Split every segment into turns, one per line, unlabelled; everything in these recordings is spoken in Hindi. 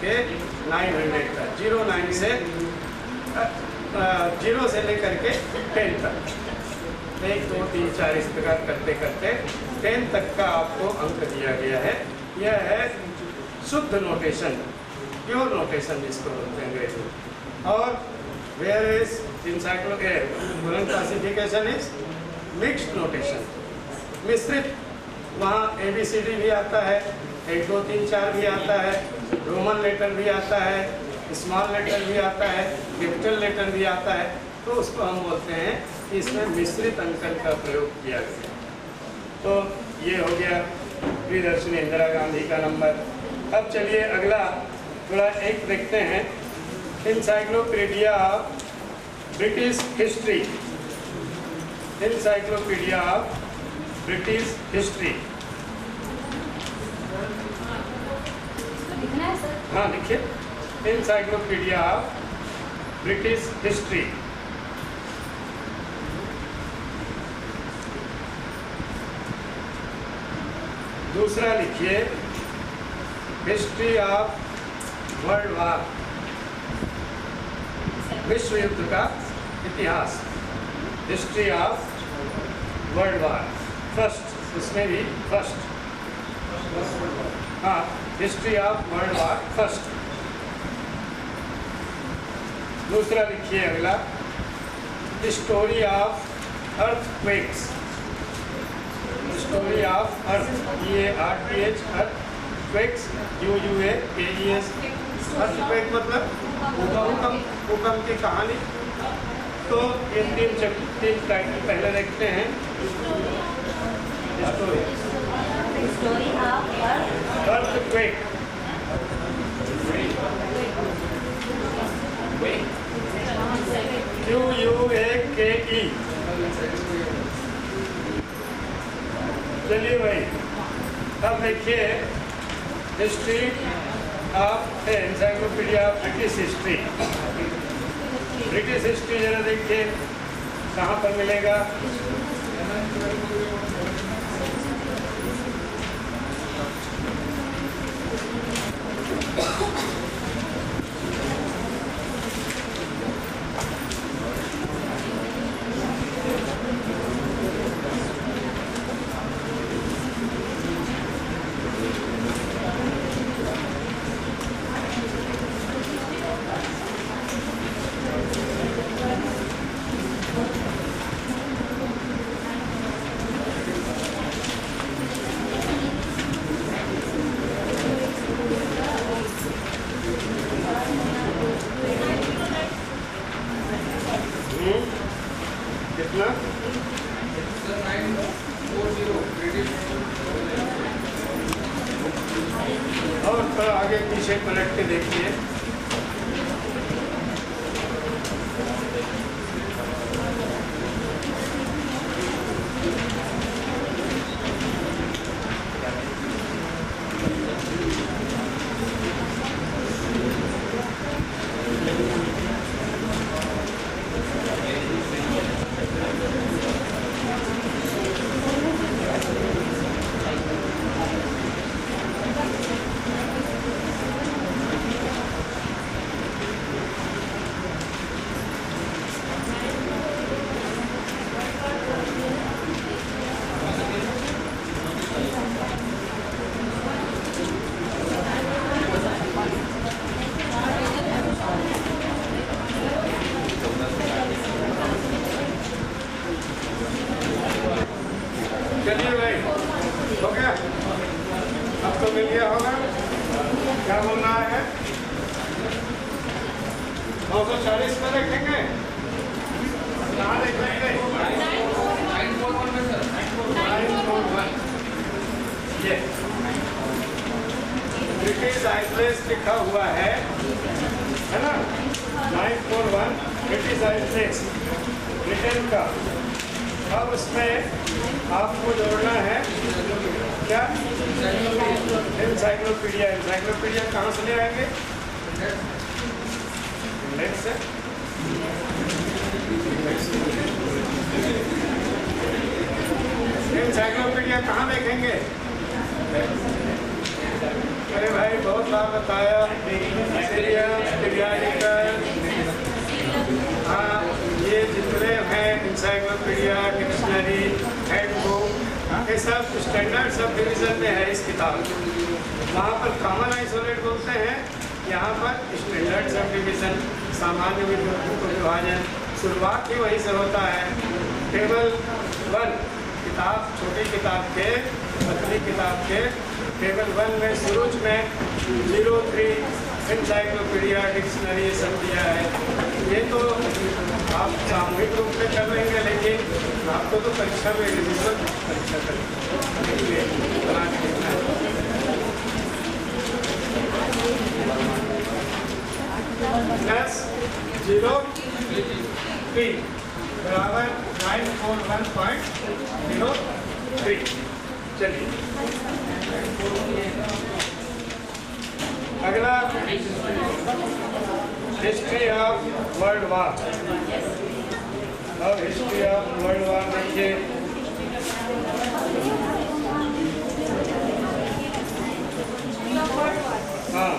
के 900 तक, 09 से 0 से लेकर के 10 तक, 1 2 3 4 इस प्रकार करते करते 10 तक का आपको अंक दिया गया है। यह है शुद्ध नोटेशन, प्योर नोटेशन जिसको बोलते हैं अंग्रेजी में। और where is encyclopedia classification is mixed notation, मिश्रित। वहाँ ABCD भी आता है, 1 2 3 4 भी आता है, रोमन लेटर भी आता है, स्मॉल लेटर भी आता है, कैपिटल लेटर भी आता है। तो उसको हम बोलते हैं कि इसमें मिश्रित अंकन का प्रयोग किया गया। तो ये हो गया प्रियदर्शनी इंदिरा गांधी का नंबर। अब चलिए अगला थोड़ा एक देखते हैं, encyclopedia British history, encyclopedia British history. हाँ लिखिए, इंसाइक्लोपीडिया ब्रिटिश हिस्ट्री। दूसरा लिखिए, हिस्ट्री ऑफ वर्ल्ड वार, विश्व युद्ध का इतिहास, history of world war first, उसमें भी फर्स्ट, हाँ history of world war first. दूसरा लिखिए अगला, story of earthquakes, story of earth, EARTH, earthquakes, UUAKES, earthquake मतलब भूकंप की कहानी। तो ये तीन टाइटल पहले देखते हैं।
Story of
earthquake, QUAKE। चलिए भाई, अब देखिए history of encyclopedia of British history. British history जरा देखिए कहाँ पर मिलेगा। कितना? और थोड़ा आगे पीछे पलट के देखिए। चलिए भाई, हो गया? अब तो मिल गया होगा। क्या बोलना है? 940 में देखेंगे, कहाँ देखेंगे? 941 में सर, 941। ये ब्रिटिश आइसलैंड लिखा हुआ है ना? 941 ब्रिटिश आइसलैंड ब्रिटेन का। अब उसमें आपको जोड़ना है क्या? इंसाइक्लोपीडिया। इंसाइक्लोपीडिया कहाँ से ले आएंगे? इंडेक्स से। इंसाइक्लोपीडिया कहाँ देखेंगे? अरे भाई बहुत बार बताया सीरियस पीरियाडिकल, हाँ ये जितने हैं इंसाइक्लोपीडिया, डिक्शनरी, हैंडबुक, ये सब स्टैंडर्ड सब डिवीजन में है इस किताब में। वहाँ पर कॉमन आइसोलेट बोलते हैं, यहाँ पर स्टैंडर्ड सब डिवीजन, सामान्य विभाजन, शुरुआत ही वहीं से होता है। टेबल 1 किताब, छोटी किताब के, पतली किताब के टेबल 1 में शुरू में 03 इंसाइक्लोपीडिया, डिक्शनरी ये सब दिया है। ये तो आप सामूहिक रूप में कर लेंगे, लेकिन आपको तो परीक्षा में इंडिविजुअल परीक्षा करेंगे बना के लिखना है। प्लस 03 बराबर 941.03। चलिए अगला हिस्ट्री ऑफ वर्ल्ड वॉर। अब हिस्ट्री ऑफ वर्ल्ड वॉर देखिए, हाँ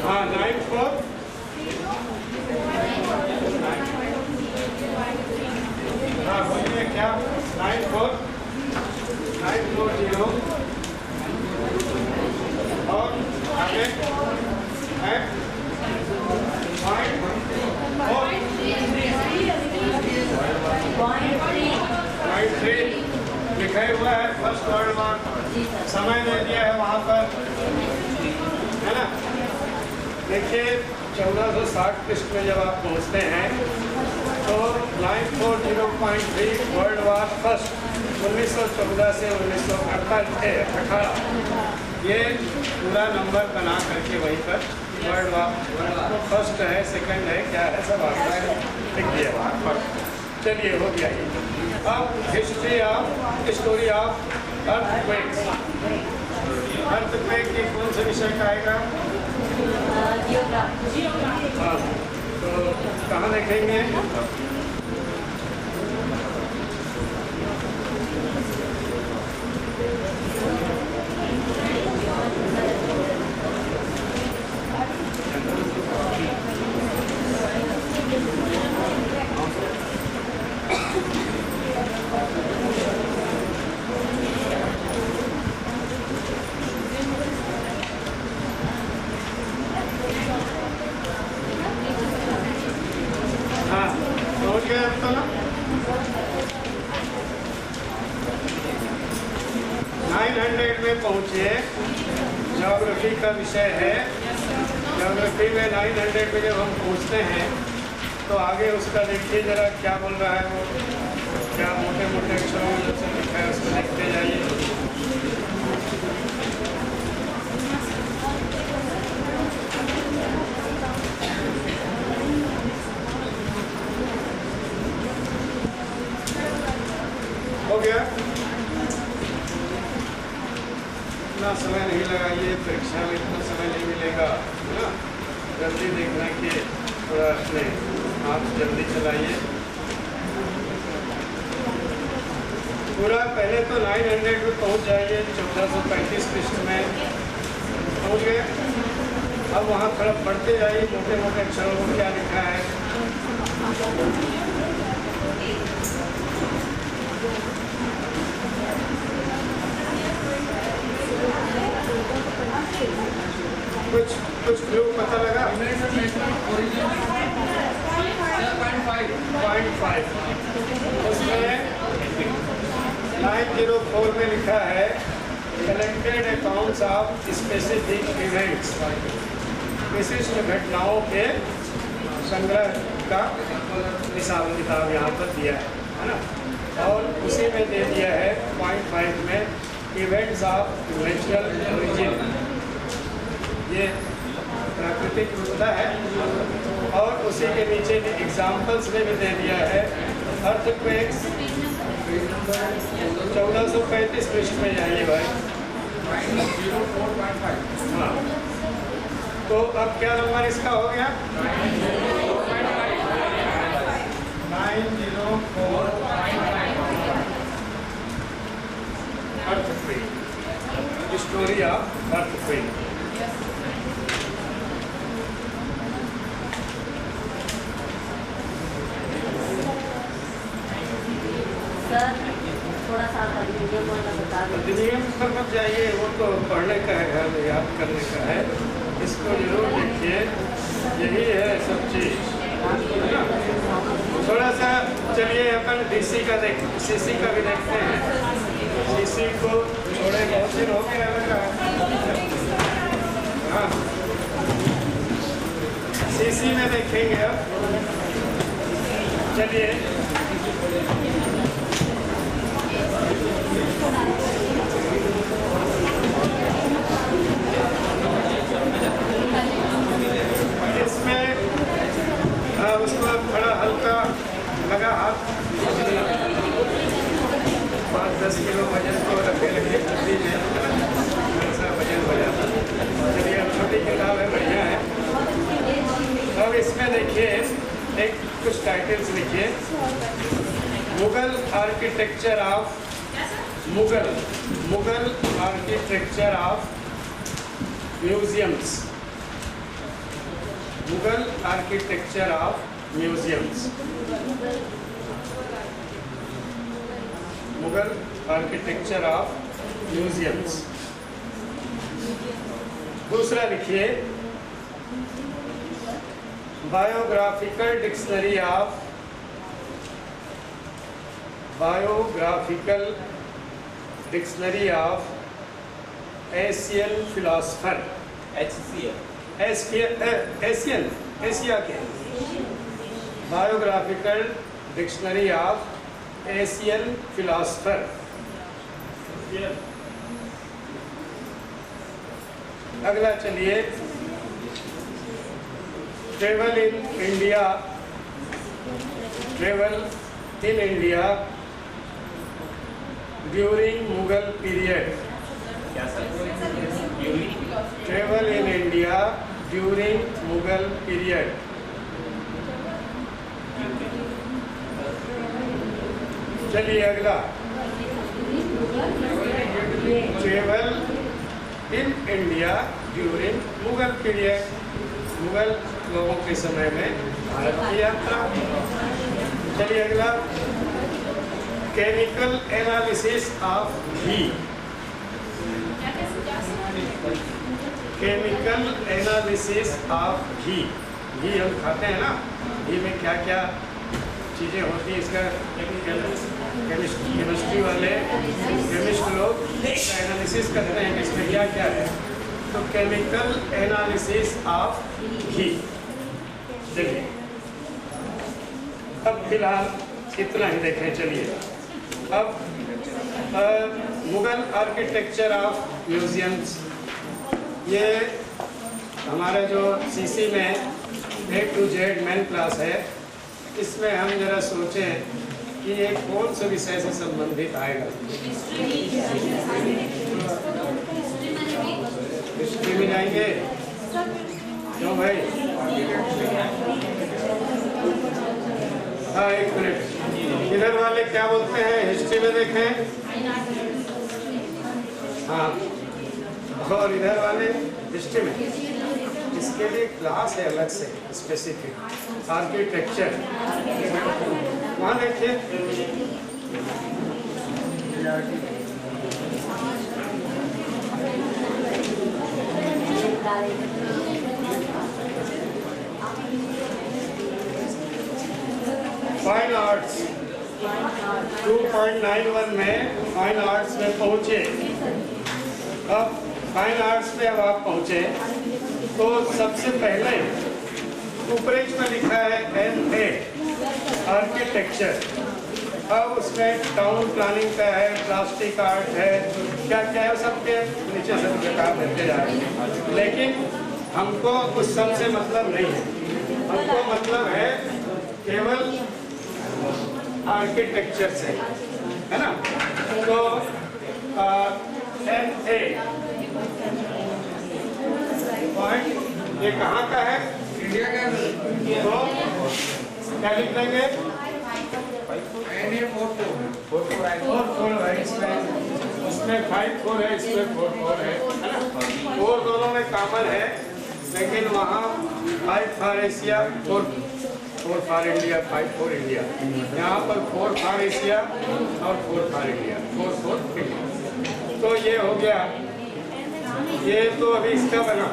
हाँ 94 हाँ बोलिए क्या 940 और आगे है पॉइंट 3 लिखा हुआ है। फर्स्ट वर्ल्ड वॉर समय दे दिया है वहाँ पर, है ना। देखिए 1460 पृष्ठ में जब आप पहुँचते हैं तो 940.3 वर्ल्ड वॉर फर्स्ट 1914 से 1918 ये पूरा नंबर बना करके वहीं पर वर्ल्ड वॉर फर्स्ट है, सेकंड है, क्या है, सब आता है लिख दिया वहाँ पर। चलिए हो गया ये। अब history of story of earthquakes. Earthquake के कौन से विषय का आएगा? हाँ, तो कहाँ देखेंगे? हाँ, पहुँच गए अब तो ना। 900 में पहुँचे। ज्योग्राफी का विषय है। ज्योग्राफी में 900 में जब हम पहुँचते हैं तो आगे उसका देखिए जरा क्या बोल रहा है वो, क्या मोटे मोटे अक्षरों में जब से लिखा है उसको देखते जाइए। हो गया, इतना समय नहीं लगाइए, परीक्षा में इतना समय नहीं मिलेगा, है ना। जल्दी देखना कि थोड़ा अपने आप जल्दी चलाइए। पूरा पहले तो 900 में पहुंच जाइए, 1435 पृष्ठ में पहुंच गए। अब वहाँ थोड़ा पढ़ते जाइए मोटे मोटे अक्षरों में क्या लिखा है। कुछ क्लू पता लगा? 0.5 उसमें 904 में लिखा है collected accounts of specific events, विशिष्ट घटनाओं के संग्रह का हिसाब किताब यहाँ पर दिया है ना। और उसी में दे दिया है 0.5 में इवेंट्स ऑफ नेचुरल ओरिजिन, ये प्राकृतिक विपदा है। और उसी के नीचे एग्जाम्पल्स में भी दे दिया है अर्थक्वेक्स। 1435 पृष्ठ में जाइए भाई। हाँ, तो अब क्या नंबर इसका हो गया? 904 earthquake. The story of earthquake.
Sir थोड़ा सा अधिनियम वाला बता दें।
अधिनियम पर मत जाइए, वो तो पढ़ने का है, घर में याद करने का है। इसको जरूर देखिए, यही है सब चीज। थोड़ा सा चलिए अपन डीसी का सीसी का भी देखते हैं। सीसी को थोड़े बहुत दिन हो गया लग रहा है। हाँ, सीसी में देखेंगे अब। चलिए इसमें उसको थोड़ा हल्का लगा हाथ, 5-10 किलो वजन को रखे बुद्धि में ऐसा वजन हो जाता। चलिए अब छोटी किताब है, बढ़िया है। अब इसमें देखिए एक कुछ टाइटल्स लिखिए। Mughal architecture of Mughal architecture of museums. Mughal architecture of museums. Mughal architecture of museums. दूसरा लिखिए biographical dictionary of Asian philosopher. Asia के biographical dictionary of Asian philosopher. अगला चलिए travel in India during Mughal period. Travel in India during Mughal period. चलिए अगला travel in India during Mughal period. Mughal लोगों के समय में भारत की यात्रा। चलिए अगला chemical analysis of ghee. Chemical analysis of घी। घी हम खाते हैं ना, घी में क्या क्या चीज़ें होती हैं, इसका केमिस्ट्री वाले केमिस्ट लोग एनालिसिस करते हैं कि इसमें क्या क्या है। तो केमिकल एनालिसिस ऑफ घी। चलिए अब फिलहाल इतना ही देखें। चलिए अब मुगल आर्किटेक्चर ऑफ म्यूजियम्स, ये हमारा जो सीसी में A to Z main class है, इसमें हम जरा सोचें कि ये कौन से विषय से संबंधित आएगा। हिस्ट्री में जाएंगे क्यों भाई? हाँ एक मिनट, इधर वाले क्या बोलते हैं? हिस्ट्री में देखें। हाँ, और इधर वाले हिस्ट्री में। इसके लिए क्लास है अलग से स्पेसिफिक आर्किटेक्चर। वहाँ देखिए फाइन आर्ट्स 2.91 में फाइन आर्ट्स में पहुँचे। अब फाइन आर्ट्स में अब आप पहुँचे तो सबसे पहले ऊपरेज में लिखा है MA आर्किटेक्चर। अब उसमें टाउन प्लानिंग का है, प्लास्टिक आर्ट है, क्या क्या है, सबके नीचे सब प्रकार देते जा रहे हैं। लेकिन हमको उस सब से मतलब नहीं है, हमको मतलब है केवल आर्किटेक्चर से, है ना। तो MA पॉइंट ये कहाँ का है? इंडिया का। तो क्या लिख देंगे? 4 है इसमें, उसमें 5 4 है, इसमें 4 4 है ना। 4 दोनों में कॉमन है, लेकिन वहाँ 5 for Asia 4 for India, 5 for India. यहाँ पर 4 फॉर एशिया और 4 फॉर इंडिया, 4 4 इंडिया। तो ये हो गया, ये तो अभी इसका बना।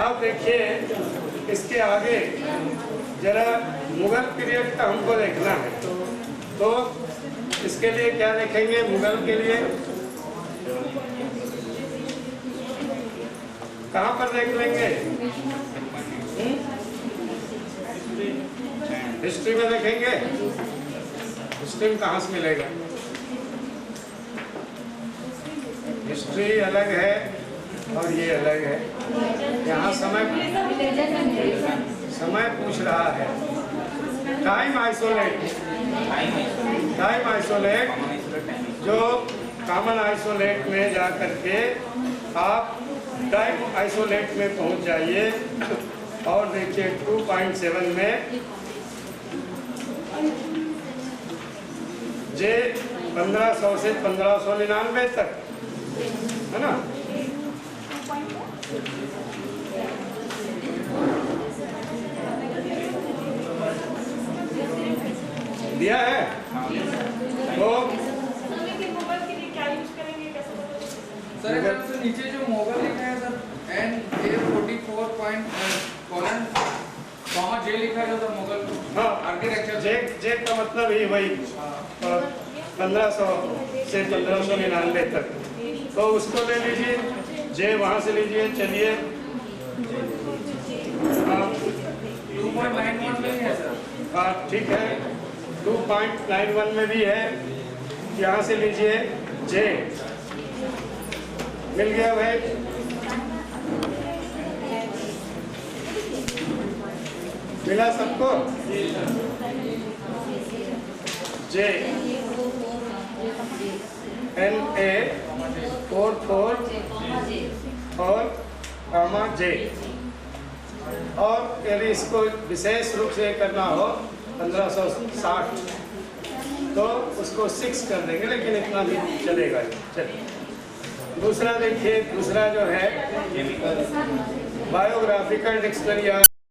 अब देखिए इसके आगे जरा मुगल पीरियड का हमको देखना है, तो इसके लिए क्या देखेंगे? मुगल के लिए कहाँ पर देख लेंगे? हिस्ट्री में देखेंगे। हिस्ट्री में कहाँ से मिलेगा? हिस्ट्री अलग है और ये अलग है। यहाँ समय पूछ रहा है। टाइम आइसोलेट, जो कॉमन आइसोलेट में जा करके आप टाइम आइसोलेट में पहुंच जाइए और देखिए 2.7 में जे 1500 से 1599 तक है ना। दिया है तो
सर सबसे नीचे जो मोगल लिखा है सर N44 कॉमा जे लिखा है सर मोगल।
हाँ,
आर्किटेक्चर
जे का मतलब ही वही 1500 से 1599 तक, तो उसको ले लीजिए, जे वहाँ से लीजिए। चलिए
2.91 में है सर।
हाँ ठीक है, 2.91 में भी है, यहाँ से लीजिए जे। मिल गया भाई। मिला सबको? जे NA44 और कामा जे। और यदि इसको विशेष रूप से करना हो 1560 तो उसको 6 कर देंगे, लेकिन इतना भी चलेगा। चलिए दूसरा देखिए, दूसरा जो है बायोग्राफिकल डिक्शनरी।